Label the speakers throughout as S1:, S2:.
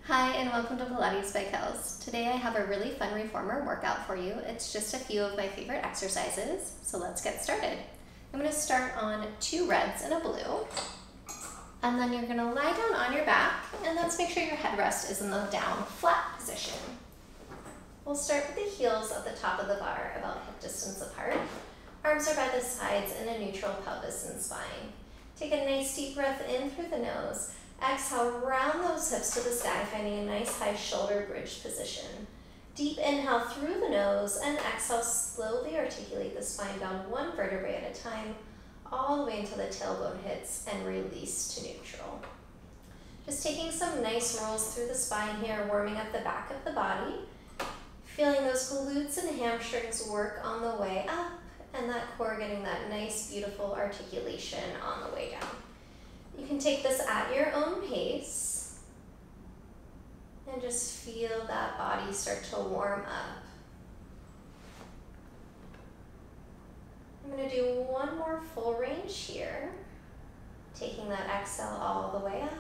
S1: Hi and welcome to Pilates by Kels. Today I have a really fun reformer workout for you. It's just a few of my favorite exercises, so let's get started. I'm going to start on 2 reds and a blue, and then you're going to lie down on your back, and let's make sure your headrest is in the down flat position. We'll start with the heels at the top of the bar, about hip distance apart. Arms are by the sides in a neutral pelvis and spine. Take a nice deep breath in through the nose. Exhale, round those hips to the sky, finding a nice high shoulder bridge position. Deep inhale through the nose, and exhale, slowly articulate the spine down 1 vertebrae at a time, all the way until the tailbone hits and release to neutral. Just taking some nice rolls through the spine here, warming up the back of the body, feeling those glutes and hamstrings work on the way up, and that core getting that nice, beautiful articulation on the way down. You can take this at your own pace and just feel that body start to warm up. I'm going to do 1 more full range here, taking that exhale all the way up.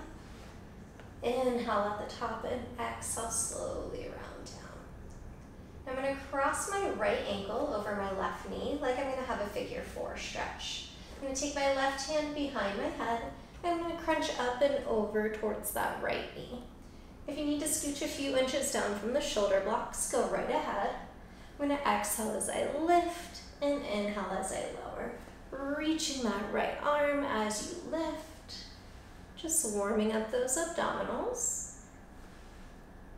S1: Inhale at the top and exhale slowly around down. I'm going to cross my right ankle over my left knee like I'm going to have a figure 4 stretch. I'm going to take my left hand behind my head. I'm going to crunch up and over towards that right knee. If you need to scooch a few inches down from the shoulder blocks, go right ahead. I'm going to exhale as I lift and inhale as I lower. Reaching that right arm as you lift. Just warming up those abdominals.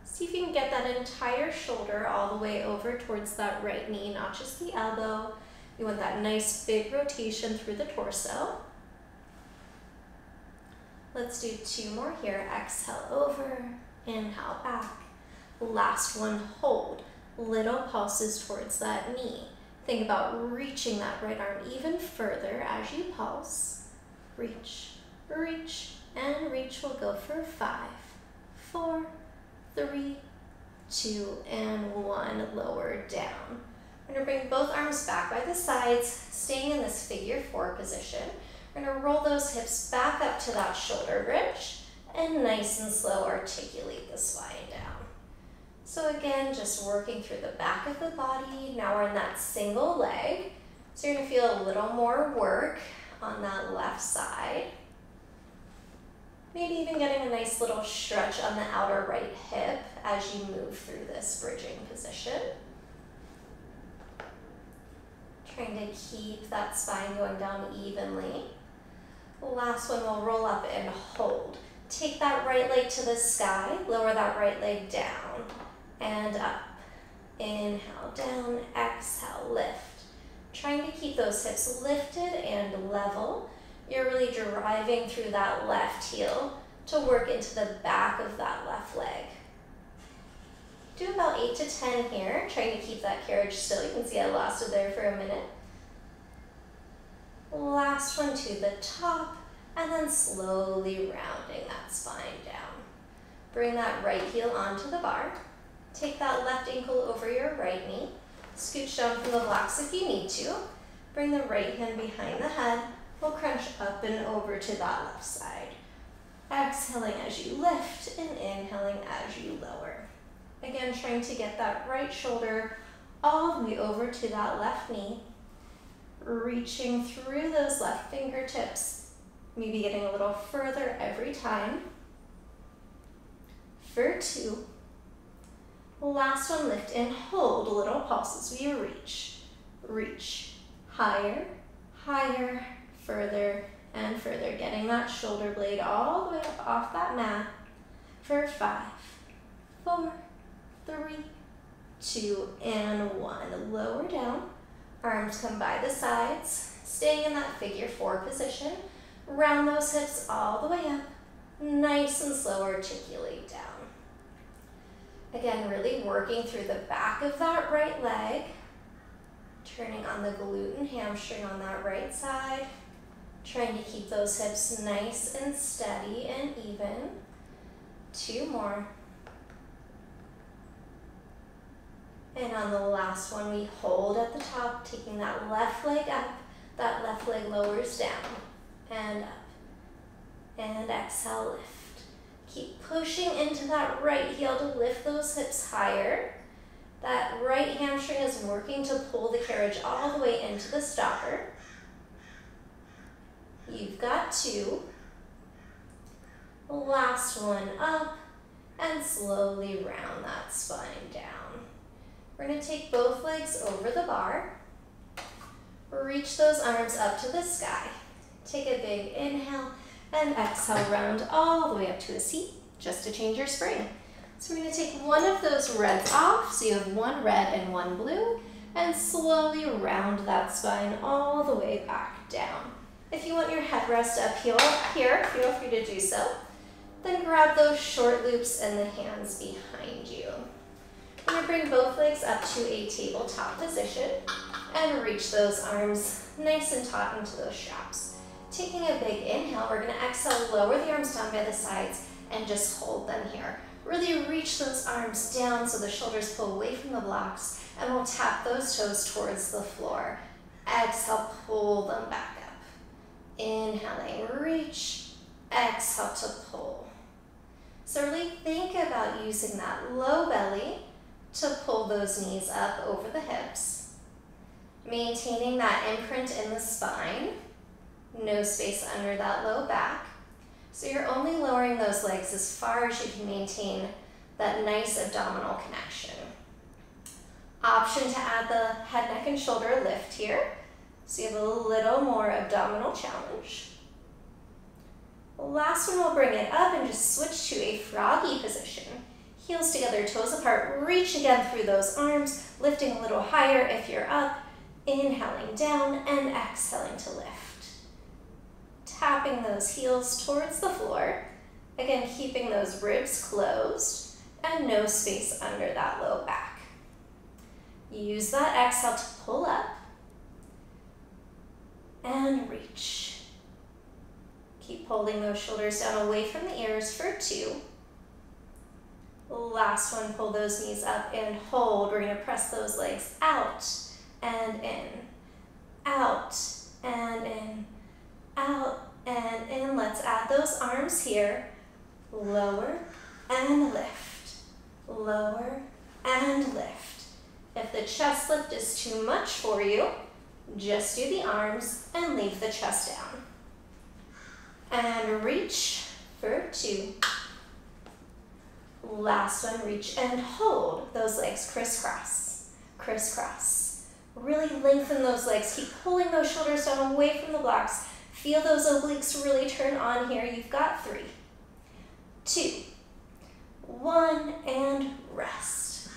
S1: See if you can get that entire shoulder all the way over towards that right knee, not just the elbow. You want that nice big rotation through the torso. Let's do 2 more here. Exhale over, inhale back. Last one, hold. Little pulses towards that knee. Think about reaching that right arm even further as you pulse. Reach, reach, and reach. We'll go for 5, 4, 3, 2, and 1. Lower down. We're going to bring both arms back by the sides, staying in this figure 4 position. We're going to roll those hips back up to that shoulder bridge and nice and slow articulate the spine down. So again, just working through the back of the body. Now we're in that single leg. So you're going to feel a little more work on that left side. Maybe even getting a nice little stretch on the outer right hip as you move through this bridging position. Trying to keep that spine going down evenly. Last one, we'll roll up and hold. Take that right leg to the sky, lower that right leg down and up. Inhale, down, exhale, lift. Trying to keep those hips lifted and level. You're really driving through that left heel to work into the back of that left leg. Do about 8 to 10 here, trying to keep that carriage still. You can see I lost it there for a minute. Last one to the top, and then slowly rounding that spine down. Bring that right heel onto the bar. Take that left ankle over your right knee. Scooch down from the blocks if you need to. Bring the right hand behind the head. We'll crunch up and over to that left side. Exhaling as you lift and inhaling as you lower. Again, trying to get that right shoulder all the way over to that left knee. Reaching through those left fingertips, maybe getting a little further every time. For 2. Last one, lift and hold. Little pulses. We reach, reach, higher, higher, further and further. Getting that shoulder blade all the way up off that mat. For 5, 4, 3, 2, and 1. Lower down. Arms come by the sides, staying in that figure 4 position. Round those hips all the way up. Nice and slow, articulate down. Again, really working through the back of that right leg. Turning on the glute and hamstring on that right side. Trying to keep those hips nice and steady and even. 2 more. And on the last one, we hold at the top, taking that left leg up. That left leg lowers down and up. And exhale, lift. Keep pushing into that right heel to lift those hips higher. That right hamstring is working to pull the carriage all the way into the stopper. You've got 2. Last one up, and slowly round that spine down. We're going to take both legs over the bar. Reach those arms up to the sky. Take a big inhale and exhale, round all the way up to a seat, just to change your spring. So we're going to take one of those reds off, so you have one red and one blue, and slowly round that spine all the way back down. If you want your headrest up here, feel free to do so. Then grab those short loops and the hands behind you. We're going to bring both legs up to a tabletop position and reach those arms nice and taut into those straps. Taking a big inhale, we're going to exhale, lower the arms down by the sides and just hold them here. Really reach those arms down so the shoulders pull away from the blocks, and we'll tap those toes towards the floor. Exhale, pull them back up. Inhaling, reach. Exhale to pull. So really think about using that low belly to pull those knees up over the hips. Maintaining that imprint in the spine. No space under that low back. So you're only lowering those legs as far as you can maintain that nice abdominal connection. Option to add the head, neck, and shoulder lift here. So you have a little more abdominal challenge. Last one, we'll bring it up and just switch to a froggy position. Heels together, toes apart. Reach again through those arms, lifting a little higher if you're up. Inhaling down and exhaling to lift. Tapping those heels towards the floor. Again, keeping those ribs closed and no space under that low back. Use that exhale to pull up and reach. Keep holding those shoulders down away from the ears for 2. Last one, pull those knees up and hold. We're going to press those legs out and in, out and in, out and in. Let's add those arms here. Lower and lift, lower and lift. If the chest lift is too much for you, just do the arms and leave the chest down. And reach for 2. Last one, reach and hold. Those legs crisscross, crisscross. Really lengthen those legs. Keep pulling those shoulders down away from the blocks. Feel those obliques really turn on here. You've got 3, 2, 1, and rest.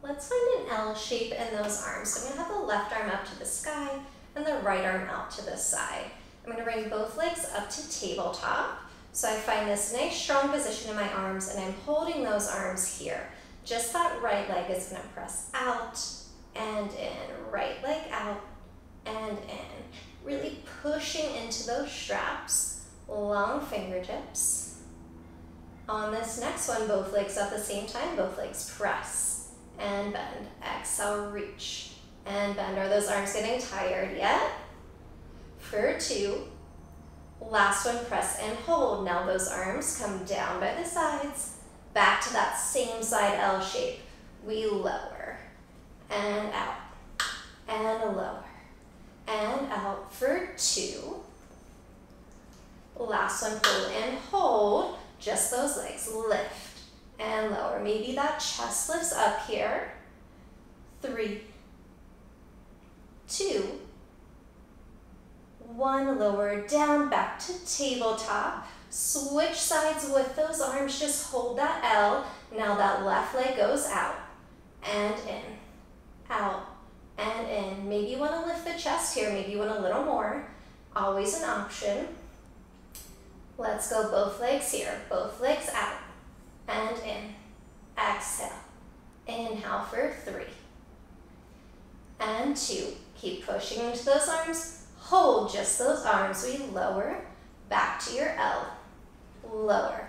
S1: Let's find an L shape in those arms. So I'm going to have the left arm up to the sky and the right arm out to the side. I'm going to bring both legs up to tabletop. So I find this nice strong position in my arms, and I'm holding those arms here. Just that right leg is going to press out and in, right leg out and in. Really pushing into those straps, long fingertips. On this next one, both legs at the same time, both legs press and bend. Exhale, reach and bend. Are those arms getting tired yet? For 2. Last one, press and hold. Now those arms come down by the sides, back to that same side L shape. We lower and out and lower and out for 2. Last one, pull and hold. Just those legs, lift and lower. Maybe that chest lifts up here. 3, 2, 1, lower down, back to tabletop. Switch sides with those arms, just hold that L. Now that left leg goes out and in, out and in. Maybe you want to lift the chest here, maybe you want a little more. Always an option. Let's go both legs here, both legs out and in. Exhale, inhale for 3 and 2. Keep pushing into those arms. Hold just those arms. We lower, back to your L. Lower,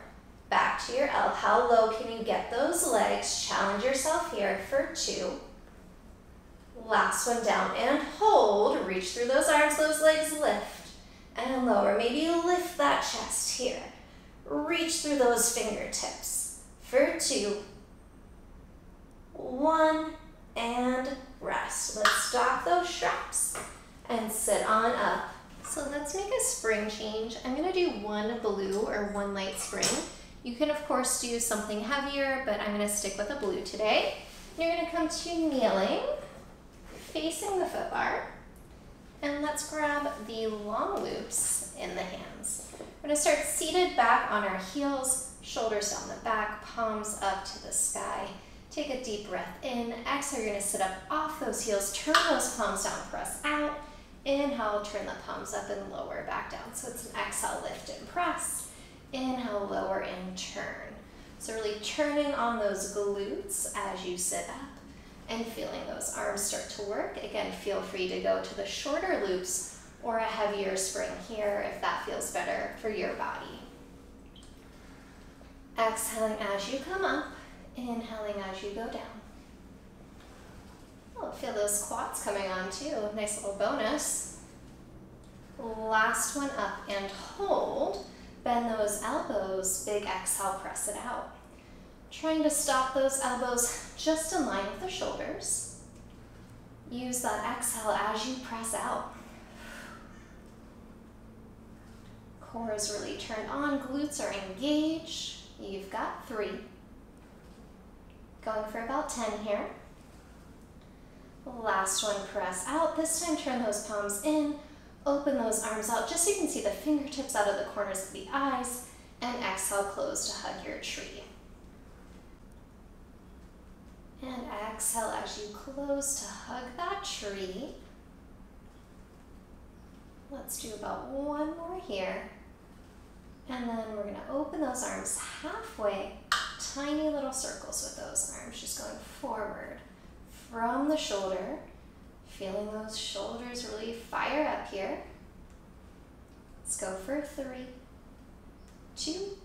S1: back to your L. How low can you get those legs? Challenge yourself here for 2. Last one, down and hold. Reach through those arms, those legs lift and lower. Maybe lift that chest here. reach through those fingertips. For 2, 1, and rest. Let's dock those straps and sit on up. So let's make a spring change. I'm gonna do 1 blue or 1 light spring. You can of course do something heavier, but I'm gonna stick with a blue today. You're gonna come to kneeling, facing the foot bar, and let's grab the long loops in the hands. We're gonna start seated back on our heels, shoulders down the back, palms up to the sky. Take a deep breath in. Exhale, you're gonna sit up off those heels, turn those palms down, press out. Inhale, turn the palms up and lower back down. So it's an exhale, lift and press. Inhale, lower and turn. So really turning on those glutes as you sit up and feeling those arms start to work. Again, feel free to go to the shorter loops or a heavier spring here if that feels better for your body. Exhaling as you come up, inhaling as you go down. Oh, feel those quads coming on too. Nice little bonus. Last one up and hold. Bend those elbows, big exhale, press it out. Trying to stop those elbows just in line with the shoulders. Use that exhale as you press out. Core is really turned on, glutes are engaged. You've got 3. Going for about 10 here. Last one, press out. This time turn those palms in, open those arms out just so you can see the fingertips out of the corners of the eyes, and exhale, close to hug your tree. And exhale as you close to hug that tree. Let's do about 1 more here. And then we're gonna open those arms halfway, tiny little circles with those arms, just going forward from the shoulder, feeling those shoulders really fire up here. Let's go for 3, 2,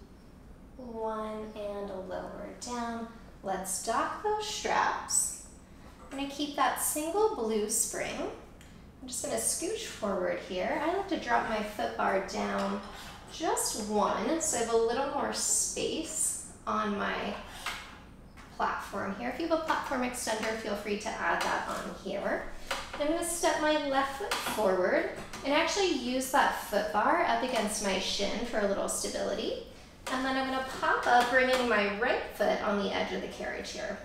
S1: 1, and lower down. Let's dock those straps. I'm gonna keep that single blue spring. I'm just gonna scooch forward here. I like to drop my foot bar down just 1, so I have a little more space on my platform here. If you have a platform extender, feel free to add that on here. I'm going to step my left foot forward and actually use that foot bar up against my shin for a little stability. And then I'm going to pop up, bringing my right foot on the edge of the carriage here.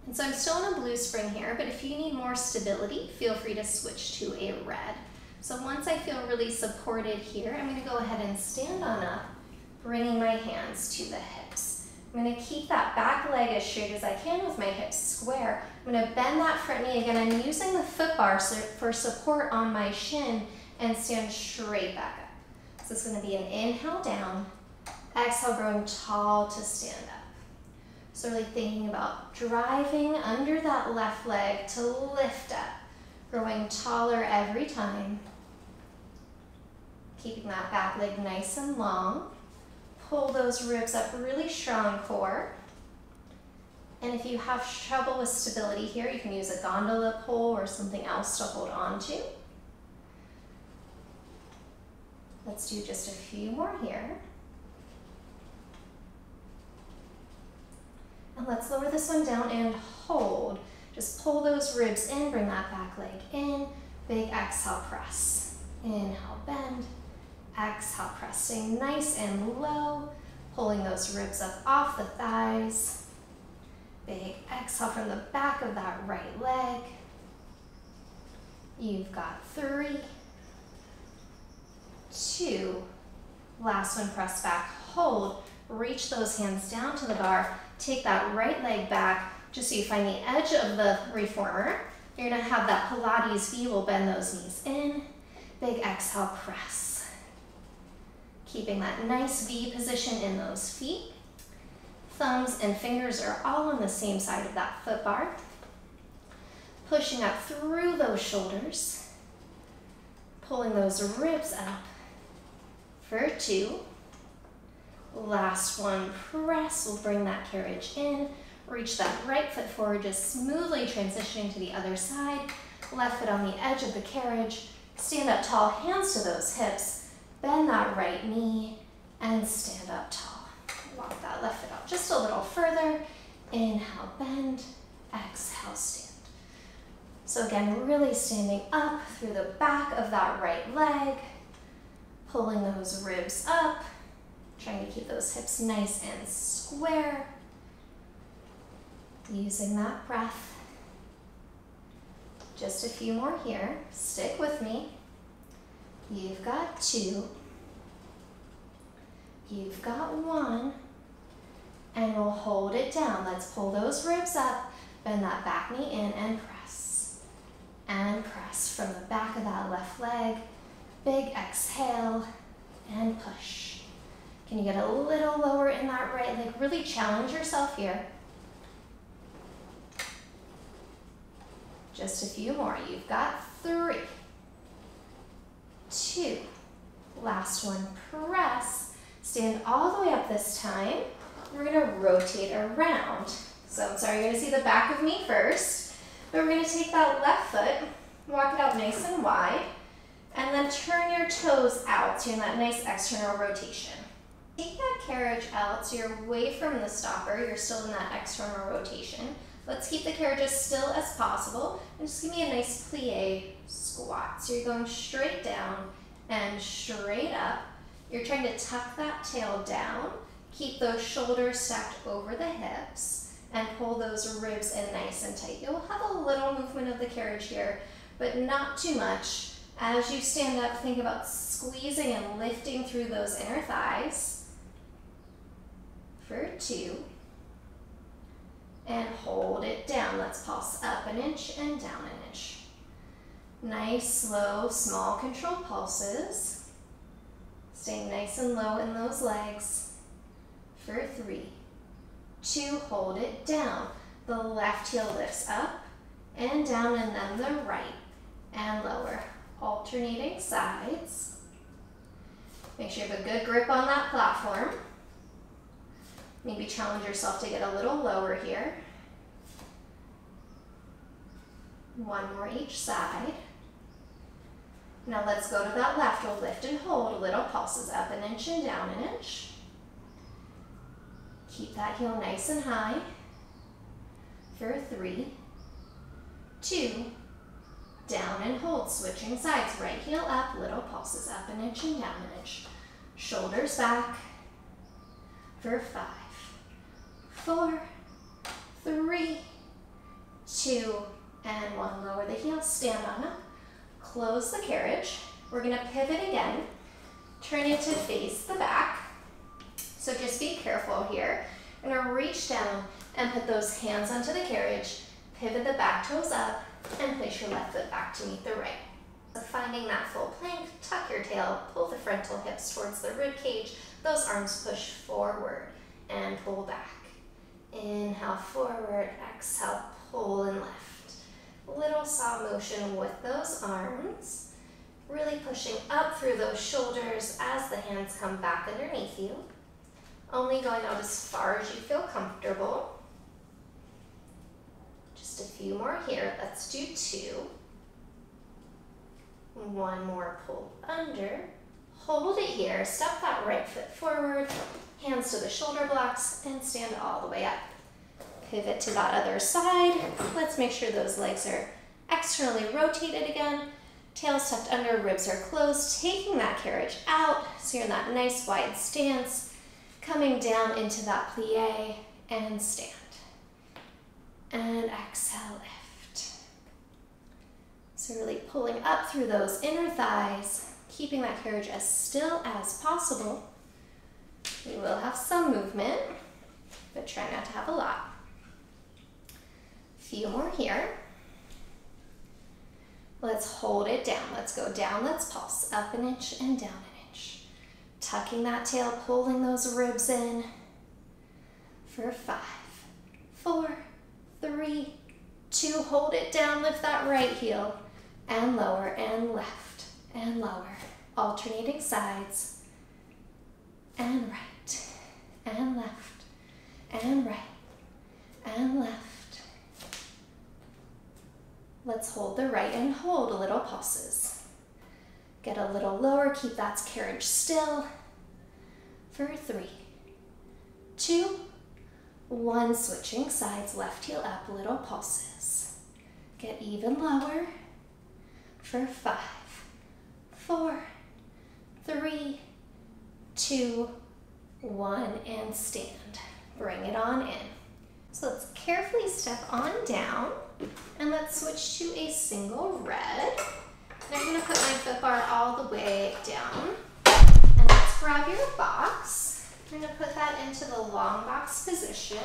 S1: And so I'm still in a blue spring here, but if you need more stability, feel free to switch to a red. So once I feel really supported here, I'm going to go ahead and stand on up, bringing my hands to the hips. I'm going to keep that back leg as straight as I can with my hips square. I'm going to bend that front knee again. I'm using the foot bar for support on my shin and stand straight back up. So it's going to be an inhale down, exhale, growing tall to stand up. So really thinking about driving under that left leg to lift up, growing taller every time. Keeping that back leg nice and long. Pull those ribs up, really strong core. And if you have trouble with stability here, you can use a gondola pole or something else to hold on to. Let's do just a few more here. And let's lower this one down and hold. Just pull those ribs in, bring that back leg in. Big exhale, press. Inhale, bend. Exhale, press. Staying nice and low. Pulling those ribs up off the thighs. Big exhale from the back of that right leg. You've got 3, 2. Last one, press back, hold. Reach those hands down to the bar. Take that right leg back just so you find the edge of the reformer. You're gonna have that Pilates V. We'll bend those knees in. Big exhale, press. Keeping that nice V position in those feet. Thumbs and fingers are all on the same side of that foot bar. Pushing up through those shoulders. Pulling those ribs up. For 2. Last one, press. We'll bring that carriage in. Reach that right foot forward, just smoothly transitioning to the other side. Left foot on the edge of the carriage. Stand up tall, hands to those hips. Bend that right knee. and stand up tall. Walk that left foot out just a little further. Inhale, bend, exhale, stand. So again, really standing up through the back of that right leg, pulling those ribs up, trying to keep those hips nice and square. Using that breath. Just a few more here. Stick with me. You've got 2. You've got 1. And we'll hold it down. Let's pull those ribs up, bend that back knee in and press. And press from the back of that left leg. Big exhale and push. Can you get a little lower in that right leg? Really challenge yourself here. Just a few more. You've got 3, 2. Last one, press. Stand all the way up this time. We're gonna rotate around. So I'm sorry, you're gonna see the back of me first, but we're gonna take that left foot, walk it out nice and wide, and then turn your toes out, so you're in that nice external rotation. Take that carriage out so you're away from the stopper, you're still in that external rotation. Let's keep the carriage as still as possible, and just give me a nice plie squat. So you're going straight down and straight up. You're trying to tuck that tail down, keep those shoulders stacked over the hips, and pull those ribs in nice and tight. You'll have a little movement of the carriage here, but not too much. As you stand up, think about squeezing and lifting through those inner thighs. For 2. And hold it down. Let's pulse up an inch and down an inch. Nice, slow, small, controlled pulses. Staying nice and low in those legs. For 3, 2, hold it down. The left heel lifts up and down, and then the right and lower. Alternating sides. Make sure you have a good grip on that platform. Maybe challenge yourself to get a little lower here. 1 more each side. Now let's go to that left. We'll lift and hold. Little pulses up an inch and down an inch. Keep that heel nice and high. For 3, 2, down and hold. Switching sides. Right heel up. Little pulses up an inch and down an inch. Shoulders back. For 5, 4, 3, 2, and 1. Lower the heel, stand on up, close the carriage. We're gonna pivot again, turn it to face the back. So just be careful here. You're gonna reach down and put those hands onto the carriage, pivot the back toes up, and place your left foot back to meet the right. So finding that full plank, tuck your tail, pull the frontal hips towards the rib cage, those arms push forward and pull back. Inhale forward, exhale, pull and lift. Little saw motion with those arms, really pushing up through those shoulders as the hands come back underneath you. Only going out as far as you feel comfortable. Just a few more here. Let's do 2. 1 more, pull under. Hold it here, step that right foot forward, hands to the shoulder blocks, and stand all the way up. Pivot to that other side. Let's make sure those legs are externally rotated again. Tail's tucked under, ribs are closed, taking that carriage out, so you're in that nice wide stance, coming down into that plie, and stand. And exhale, lift. So really pulling up through those inner thighs, keeping that carriage as still as possible. We will have some movement, but try not to have a lot. Few more here. Let's hold it down. Let's go down, let's pulse. Up an inch and down an inch. Tucking that tail, pulling those ribs in. For 5, 4, 3, 2, hold it down, lift that right heel, and lower, and left, and lower. Alternating sides, and right, and left, and right, and left. Let's hold the right and hold little pulses. Get a little lower, keep that carriage still. for 3, 2, 1. Switching sides, left heel up, little pulses. Get even lower for 5, 4, 3, 2, 1, and stand. Bring it on in. So let's carefully step on down, and let's switch to a single red. And I'm going to put my foot bar all the way down. And let's grab your box. I'm going to put that into the long box position.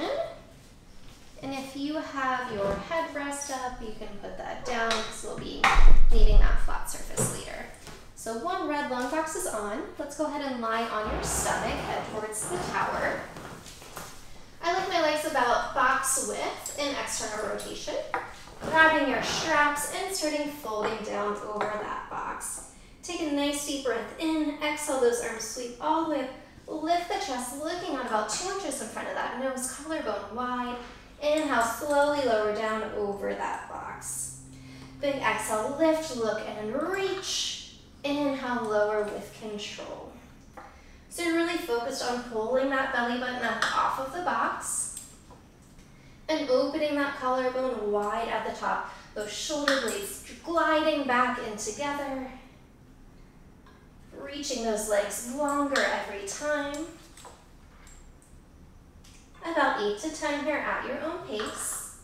S1: And if you have your headrest up, you can put that down because we'll be needing that flat surface later. So one red long box is on. Let's go ahead and lie on your stomach, head towards the tower. I like my legs about box width in external rotation. Grabbing your straps and starting folding down over that box. Take a nice deep breath in, exhale those arms, sweep all the way up. Lift the chest, looking out about 2 inches in front of that nose, collarbone wide. Inhale, slowly lower down over that box. Big exhale, lift, look, and reach. Inhale, lower with control. So you're really focused on pulling that belly button up off of the box and opening that collarbone wide at the top. Those shoulder blades gliding back in together. Reaching those legs longer every time. About 8 to 10 here at your own pace.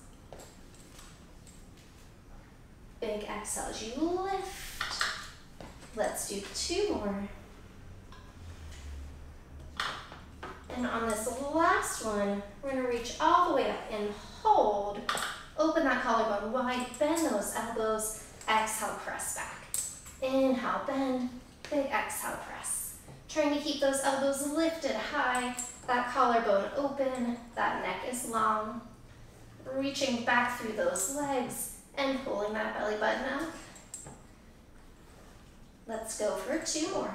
S1: Big exhale as you lift. Let's do 2 more. And on this last one, we're going to reach all the way up and hold. Open that collarbone wide, bend those elbows. Exhale, press back. Inhale, bend. Big exhale, press. Trying to keep those elbows lifted high, that collarbone open, that neck is long. Reaching back through those legs and pulling that belly button up. Let's go for 2 more.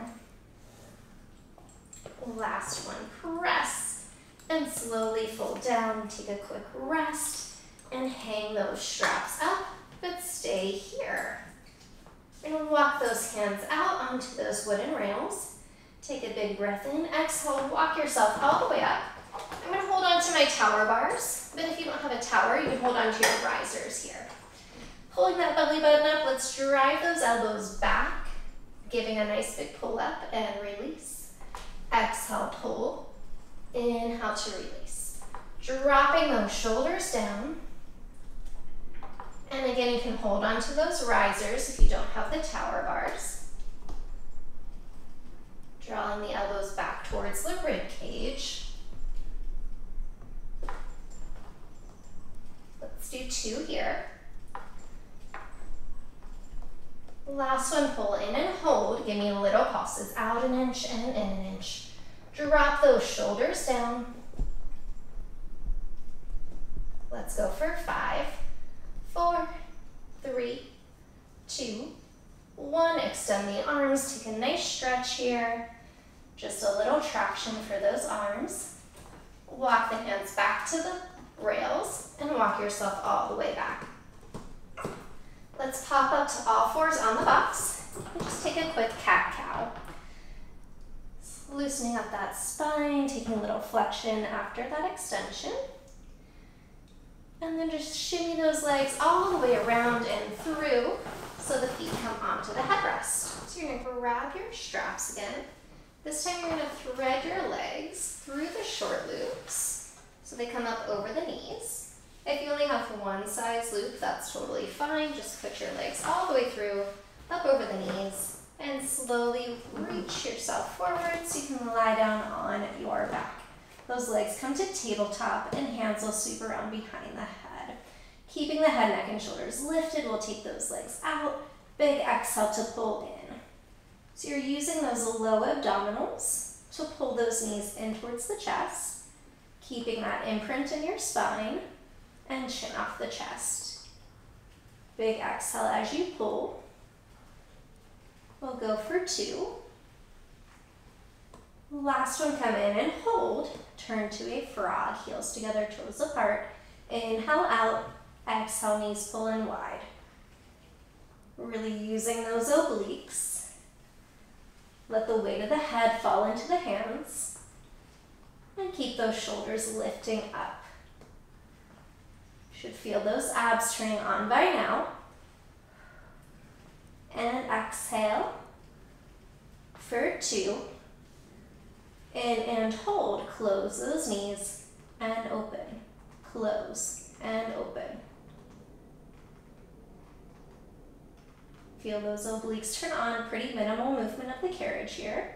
S1: Last one, press and slowly fold down. Take a quick rest and hang those straps up, but stay here. And walk those hands out onto those wooden rails. Take a big breath in, exhale, walk yourself all the way up. I'm going to hold on to my tower bars, but if you don't have a tower, you can hold on to your risers here. Pulling that belly button up, let's drive those elbows back, giving a nice big pull up and release. Exhale, pull. Inhale to release. Dropping those shoulders down. And again, you can hold on to those risers if you don't have the tower bars. Drawing the elbows back towards the rib cage. Let's do 2 here. Last one, pull in and hold. Give me little pulses, out an inch and in an inch. Drop those shoulders down. Let's go for 5, 4, 3, 2, 1. Extend the arms, take a nice stretch here. Just a little traction for those arms. Walk the hands back to the rails and walk yourself all the way back. Let's pop up to all 4s on the box and just take a quick cat-cow. Loosening up that spine, taking a little flexion after that extension. And then just shimmy those legs all the way around and through so the feet come onto the headrest. So you're going to grab your straps again. This time you're going to thread your legs through the short loops so they come up over the knees. If you only have one size loop, that's totally fine. Just put your legs all the way through, up over the knees, and slowly reach yourself forward so you can lie down on your back. Those legs come to tabletop and hands will sweep around behind the head. Keeping the head, neck, and shoulders lifted, we'll take those legs out. Big exhale to pull in. So you're using those low abdominals to pull those knees in towards the chest, keeping that imprint in your spine, and chin off the chest. Big exhale as you pull. We'll go for 2. Last one, come in and hold. Turn to a frog, heels together, toes apart. Inhale out, exhale, knees pull in wide. Really using those obliques. Let the weight of the head fall into the hands. And keep those shoulders lifting up. Should feel those abs turning on by now. And exhale for 2. In and hold. Close those knees and open. Close and open. Feel those obliques turn on. Pretty minimal movement of the carriage here.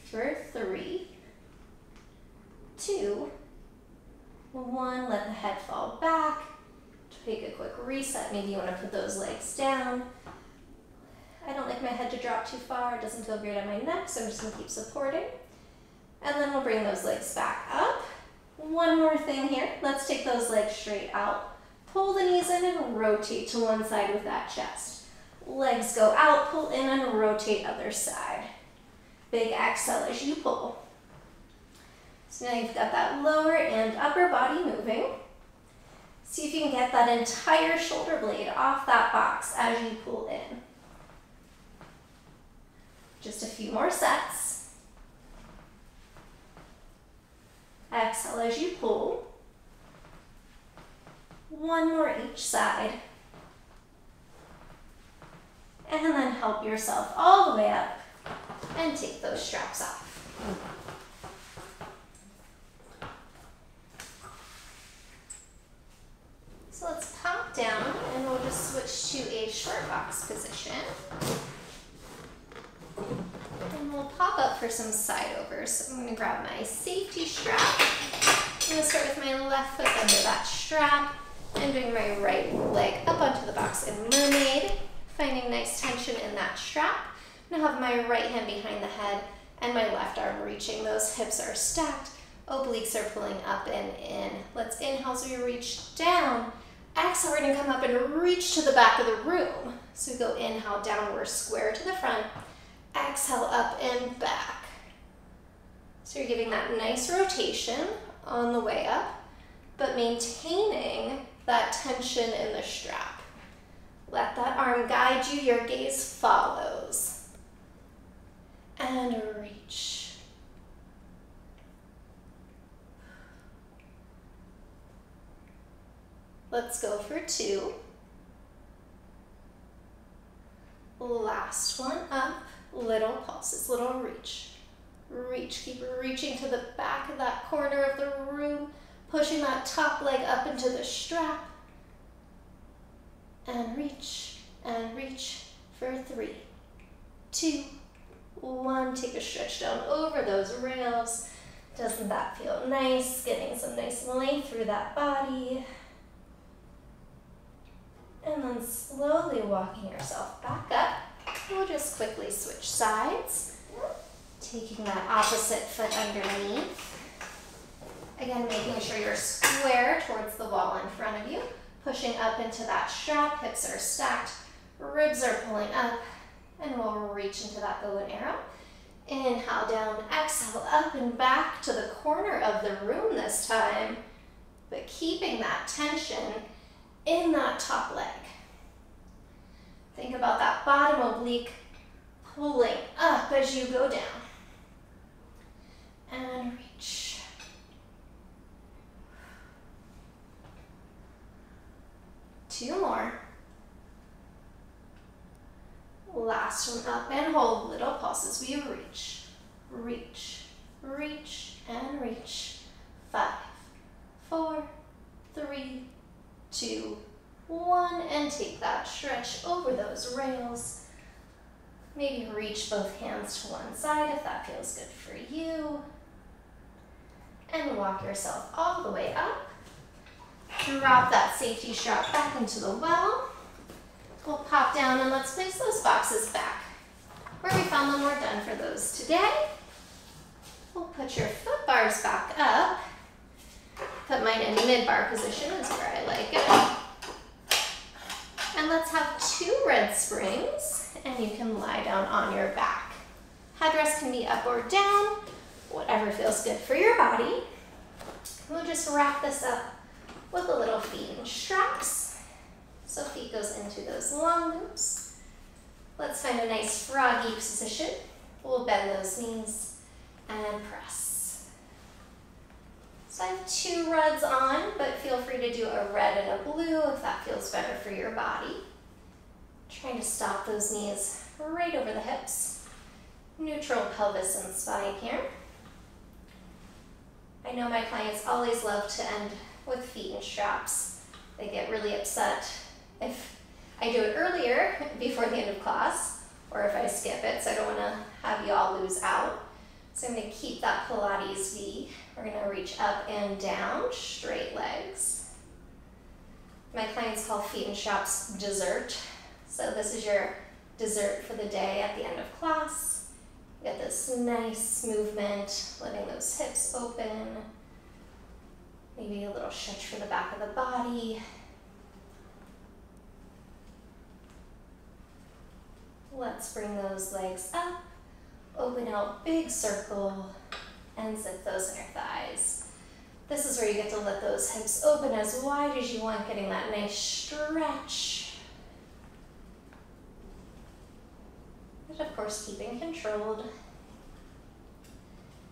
S1: For 3, 2, 1. Let the head fall back. Take a quick reset. Maybe you want to put those legs down. I don't like my head to drop too far. It doesn't feel great on my neck, so I'm just going to keep supporting. And then we'll bring those legs back up. One more thing here. Let's take those legs straight out. Pull the knees in and rotate to one side with that chest. Legs go out, pull in and rotate other side. Big exhale as you pull. So now you've got that lower and upper body moving. See if you can get that entire shoulder blade off that box as you pull in. Just a few more sets. Exhale as you pull. One more each side. And then help yourself all the way up and take those straps off. So let's pop down and we'll just switch to a short box position. And we'll pop up for some side overs. So I'm going to grab my safety strap. I'm going to start with my left foot under that strap and bring my right leg up onto the box in mermaid, finding nice tension in that strap. I'm going to have my right hand behind the head and my left arm reaching. Those hips are stacked. Obliques are pulling up and in. Let's inhale as we reach down. Exhale, we're going to come up and reach to the back of the room. So we go inhale, downward square to the front. Exhale, up and back. So you're giving that nice rotation on the way up, but maintaining that tension in the strap. Let that arm guide you, your gaze follows. And reach. Let's go for 2. Last one up, little pulses, little reach. Reach, keep reaching to the back of that corner of the room, pushing that top leg up into the strap. And reach for 3, 2, 1. Take a stretch down over those rails. Doesn't that feel nice? Getting some nice length through that body. And then slowly walking yourself back up. We'll just quickly switch sides. Taking that opposite foot underneath. Again, making sure you're square towards the wall in front of you. Pushing up into that strap, hips are stacked, ribs are pulling up, and we'll reach into that bow and arrow. Inhale down, exhale up and back to the corner of the room this time, but keeping that tension in that top leg. Think about that bottom oblique pulling up as you go down. And reach. Two more. Last one up and hold, little pulses. We reach, reach, reach, and reach. 5, 4, 3, 2, 1, and take that stretch over those rails. Maybe reach both hands to one side if that feels good for you. And walk yourself all the way up. Drop that safety strap back into the well. We'll pop down and let's place those boxes back where we found them. We're done for those today. We'll put your foot bars back up. Put mine in mid-bar position is where I like it. And let's have 2 red springs, and you can lie down on your back. Headrest can be up or down, whatever feels good for your body. We'll just wrap this up with a little feet and straps. So feet goes into those long loops. Let's find a nice froggy position. We'll bend those knees and press. So I have 2 reds on, but feel free to do a red and a blue if that feels better for your body. Trying to stop those knees right over the hips. Neutral pelvis and spine here. I know my clients always love to end with feet in straps. They get really upset if I do it earlier before the end of class, or if I skip it, so I don't want to have you all lose out. So I'm going to keep that Pilates V. We're going to reach up and down, straight legs. My clients call feet in straps dessert. So this is your dessert for the day at the end of class. You get this nice movement, letting those hips open. Maybe a little stretch for the back of the body. Let's bring those legs up, open out, big circle, and zip those inner thighs. This is where you get to let those hips open as wide as you want, getting that nice stretch. But of course, keeping controlled.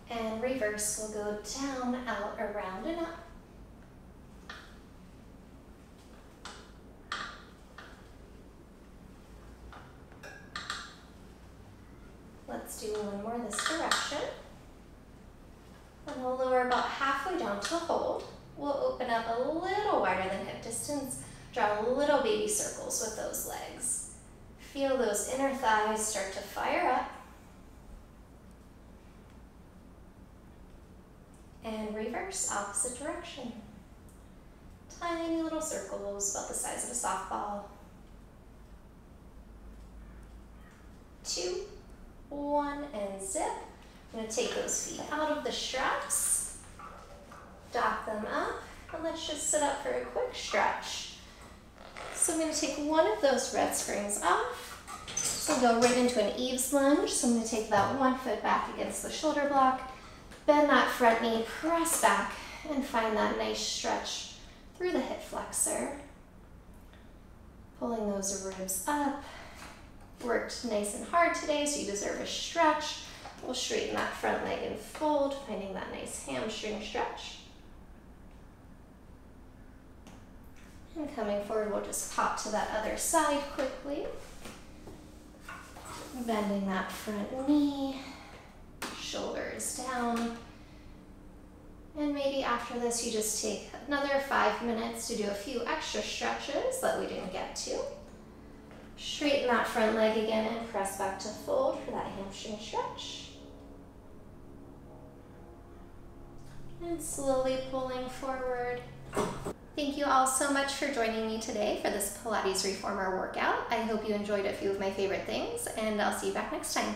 S1: And reverse will go down, out, around, and up. Let's do one more this direction. And we'll lower about halfway down to hold. We'll open up a little wider than hip distance, draw little baby circles with those legs. Feel those inner thighs start to fire up. And reverse, opposite direction. Tiny little circles about the size of a softball. 2, 1, and zip. I'm going to take those feet out of the straps, dock them up, and let's just sit up for a quick stretch. So I'm going to take one of those red springs off. So go right into an eaves lunge. So I'm going to take that one foot back against the shoulder block, bend that front knee, press back, and find that nice stretch through the hip flexor. Pulling those ribs up. Worked nice and hard today, so you deserve a stretch. We'll straighten that front leg and fold, finding that nice hamstring stretch. And coming forward, we'll just pop to that other side quickly. Bending that front knee, shoulders down. And maybe after this, you just take another 5 minutes to do a few extra stretches that we didn't get to. Straighten that front leg again and press back to fold for that hamstring stretch. And slowly pulling forward. Thank you all so much for joining me today for this Pilates Reformer workout. I hope you enjoyed a few of my favorite things, and I'll see you back next time.